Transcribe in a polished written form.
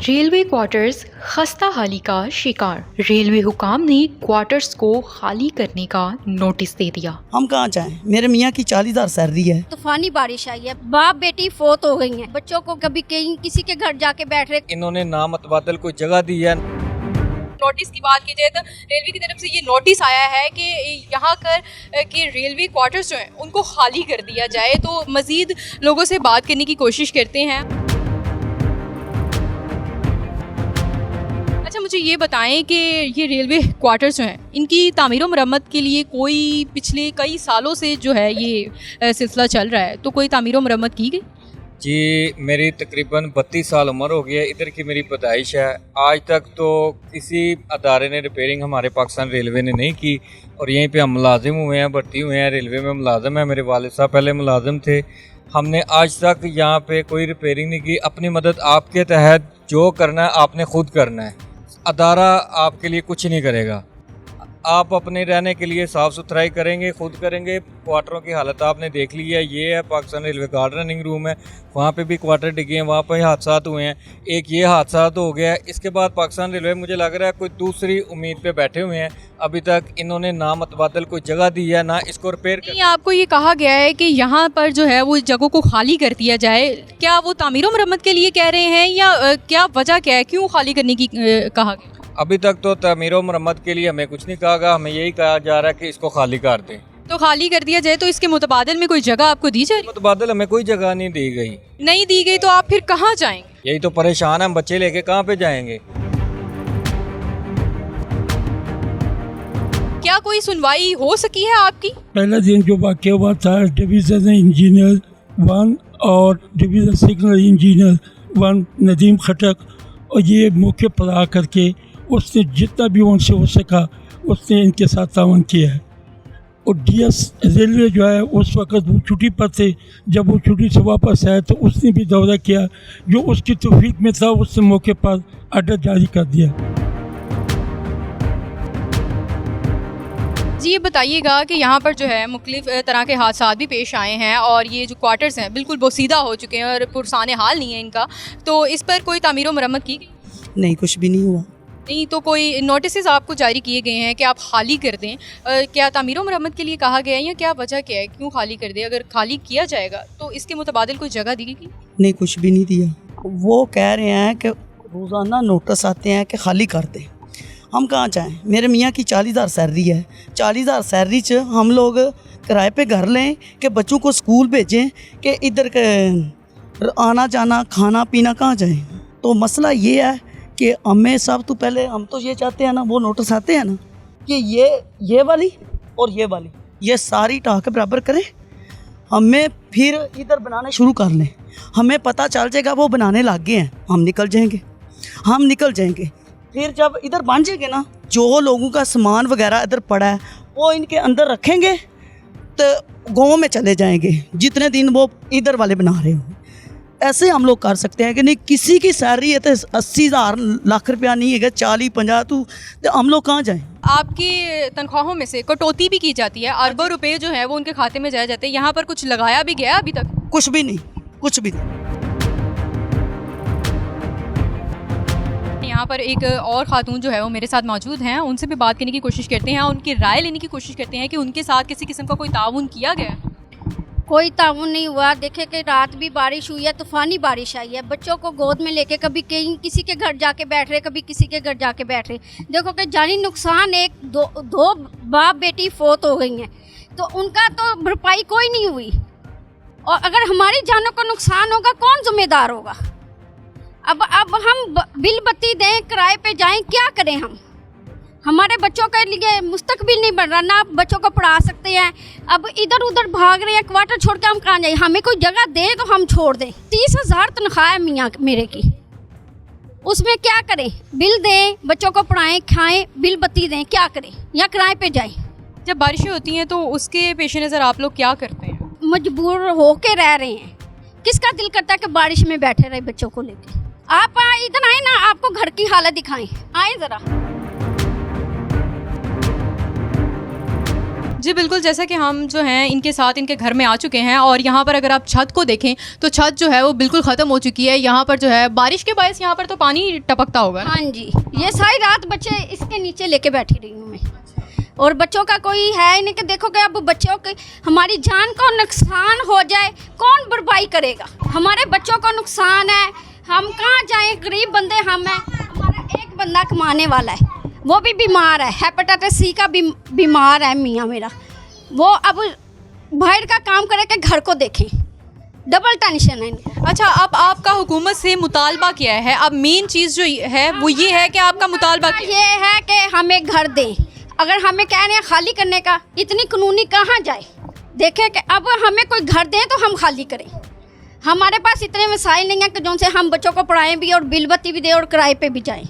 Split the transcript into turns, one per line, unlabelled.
Railway quarters खस्ता हाली का शिकार। रेलवे हुकाम ने क्वार्टर्स को खाली करने का नोटिस दे दिया।
हम कहाँ जाएं? मेरे मियाँ की 40,000 सैलरी है।
तूफानी बारिश आई है, बाप बेटी फोत हो गई हैं, बच्चों को कभी कहीं किसी के घर जाके बैठ रहे।
इन्होंने नामतबादल कोई जगह दी है।
नोटिस की बात की जाए तो रेलवे की तरफ से ये नोटिस आया है कि यहाँ कर कि रेलवे क्वार्टर्स जो हैं उनको खाली कर दिया जाए। तो मज़ीद लोगों से बात करने की कोशिश करते हैं। अच्छा, मुझे ये बताएं कि ये रेलवे क्वार्टर्स जो हैं इनकी तामीर व मरम्मत के लिए कोई पिछले कई सालों से जो है ये सिलसिला चल रहा है, तो कोई तामीर व मरम्मत की गई?
जी, मेरी तकरीबन 32 साल उम्र हो गई है। इधर की मेरी पैदाइश है। आज तक तो किसी अदारे ने रिपेयरिंग हमारे पाकिस्तान रेलवे ने नहीं की और यहीं पे हम मुलाजिम हुए हैं, भर्ती हुए हैं, रेलवे में मुलाजिम है। मेरे वालिद साहब पहले मुलाजिम थे। हमने आज तक यहाँ पे कोई रिपेयरिंग नहीं की। अपनी मदद आपके तहत जो करना है आपने खुद करना है। अदारा आपके लिए कुछ नहीं करेगा। आप अपने रहने के लिए साफ़ सुथराई करेंगे, खुद करेंगे। क्वार्टरों की हालत आपने देख ली है। ये है Pakistan railway guard running room है, वहाँ पे भी क्वार्टर डिगे हैं, वहाँ पर हादसा हुए हैं। एक ये हादसा हो गया है। इसके बाद पाकिस्तान रेलवे मुझे लग रहा है कोई दूसरी उम्मीद पे बैठे हुए हैं। अभी तक इन्होंने ना मतबादल कोई जगह दी है, ना इसको रिपेयर कर।
आपको ये कहा गया है कि यहाँ पर जो है वो जगहों को खाली कर दिया जाए, क्या वो तामीर व मरम्मत के लिए कह रहे हैं या क्या वजह क्या है, क्यों खाली करने की कहा गया?
अभी तक तो तामीर व मरम्मत के लिए हमें कुछ नहीं कहा गया। हमें यही कहा जा रहा है कि इसको खाली कर दें।
तो खाली कर दिया जाए तो इसके मुतबादल में कोई जगह आपको दी जाए?
मुतबादल हमें कोई जगह नहीं दी गई।
नहीं दी गई तो आप फिर कहाँ जाएंगे?
यही तो परेशान है, हम बच्चे लेके कहाँ पे जाएंगे?
क्या कोई सुनवाई हो सकी है आपकी?
पहला दिन जो वाक़या हुआ था, डिवीज़न इंजीनियर 1 और डिवीज़न सिग्नल इंजीनियर 1 नदीम खटक, और ये मौके पर आकर के उसने जितना भी उनसे हो सका उसने इनके साथ तावन किया है। और डीएस रेलवे जो है उस वक्त वो छुट्टी पर थे। जब वो छुट्टी से वापस आए तो उसने भी दौरा किया, जो उसकी तौफीक में था उसने मौके पर आर्डर जारी कर दिया।
जी, ये बताइएगा कि यहाँ पर जो है मुख्तलिफ तरह के हादसा भी पेश आए हैं और ये जो क्वार्टर्स हैं बिल्कुल बोसीदा हो चुके हैं और पुरसान हाल नहीं है इनका, तो इस पर कोई तामीर व मरम्मत की गई?
नहीं, कुछ भी नहीं हुआ।
नहीं, तो कोई नोटिस आपको जारी किए गए हैं कि आप खाली कर दें? क्या तामीर व मरम्मत के लिए कहा गया है या क्या वजह क्या है, क्यों खाली कर दें? अगर खाली किया जाएगा तो इसके मुतबादिल कोई जगह दी गई?
नहीं, कुछ भी नहीं दिया। वो कह रहे हैं कि रोज़ाना नोटिस आते हैं कि खाली कर दें। हम कहाँ जाएं? मेरे मियाँ की 40,000 सैलरी है। 40,000 सैलरी च हम लोग किराए पे घर लें कि बच्चों को स्कूल भेजें कि इधर के आना जाना खाना पीना कहाँ जाएं? तो मसला ये है कि हमें सब तो पहले हम तो ये चाहते हैं ना, वो नोटिस आते हैं ना कि ये वाली और ये सारी टाँक बराबर करें, हमें फिर इधर बनाने शुरू कर लें। हमें पता चल जाएगा वो बनाने लग गए हैं, हम निकल जाएंगे। फिर जब इधर बन जाएंगे ना, जो लोगों का सामान वगैरह इधर पड़ा है वो इनके अंदर रखेंगे तो गाँव में चले जाएंगे जितने दिन वो इधर वाले बना रहे हो। ऐसे हम लोग कर सकते हैं कि नहीं, किसी की सैलरी है तो 80,000 लाख रुपया नहीं है, 40-50 तो हम लोग कहाँ जाएं?
आपकी तनख्वाहों में से कटौती भी की जाती है, अरबों रुपए जो है वो उनके खाते में जाए जाते हैं। यहाँ पर कुछ लगाया भी गया अभी तक?
कुछ भी नहीं।
यहाँ पर एक और खातून जो है वो मेरे साथ मौजूद हैं, उनसे भी बात करने की कोशिश करते हैं, उनकी राय लेने की कोशिश करते हैं कि उनके साथ किसी किस्म का कोई ताउन किया गया?
कोई ताउन नहीं हुआ। देखे कि रात भी बारिश हुई है, तूफानी बारिश आई है, बच्चों को गोद में लेके कभी कहीं किसी के घर जाके बैठ रहे, कभी किसी के घर जाके बैठ रहे। देखो कि जानी नुकसान, एक दो बाप बेटी फोत हो गई हैं, तो उनका तो भरपाई कोई नहीं हुई। और अगर हमारी जानों को नुकसान होगा कौन जिम्मेदार होगा? अब हम बिल बत्ती दें, किराए पे जाएं, क्या करें हम? हमारे बच्चों के लिए मुस्तकबिल नहीं बन रहा, ना बच्चों को पढ़ा सकते हैं। अब इधर उधर भाग रहे हैं, क्वार्टर छोड़ के हम कहाँ जाएं? हमें कोई जगह दे तो हम छोड़ दें। 30,000 तनख्वाह है मियाँ मेरे की, उसमें क्या करें? बिल दें, बच्चों को पढ़ाएं, खाएं, बिल बत्ती दें, क्या करें? या किराए पे जाएं?
जब बारिशें होती हैं तो उसके पेश नज़र आप लोग क्या करते हैं?
मजबूर होके रह रहे हैं। किसका दिल करता है कि बारिश में बैठे रहे बच्चों को लेकर? आप इधर आए ना, आपको घर की हालत दिखाएं, आए ज़रा।
जी बिल्कुल, जैसा कि हम जो हैं इनके साथ इनके घर में आ चुके हैं और यहाँ पर अगर आप छत को देखें तो छत जो है वो बिल्कुल ख़त्म हो चुकी है। यहाँ पर जो है बारिश के बायस यहाँ पर तो पानी टपकता होगा ना?
हाँ जी, ये सारी रात बच्चे इसके नीचे लेके बैठी रही हूँ मैं, और बच्चों का कोई है ही नहीं कि देखो कि अब बच्चों के हमारी जान को नुकसान हो जाए, कौन भरपाई करेगा? हमारे बच्चों को नुकसान है, हम कहाँ जाएं? गरीब बंदे हम हैं। हमारा एक बंदा कमाने वाला है, वो भी बीमार है, हेपेटाइटिस सी का बीमार है मियाँ मेरा। वो अब बाहर का काम करे के घर को देखें, डबल टेंशन है इनको।
अच्छा, अब आपका हुकूमत से मुतालबा क्या है? अब मेन चीज़ जो है वो ये है कि आपका मुतालबा क्या
ये है कि हमें घर दें। अगर हमें कह रहे हैं खाली करने का, इतनी कानूनी कहाँ जाए? देखें कि अब हमें कोई घर दें तो हम खाली करें। हमारे पास इतने वसाइल नहीं हैं कि जो से हम बच्चों को पढ़ाएं भी और बिल बत्ती भी दें और किराए पे भी जाएं।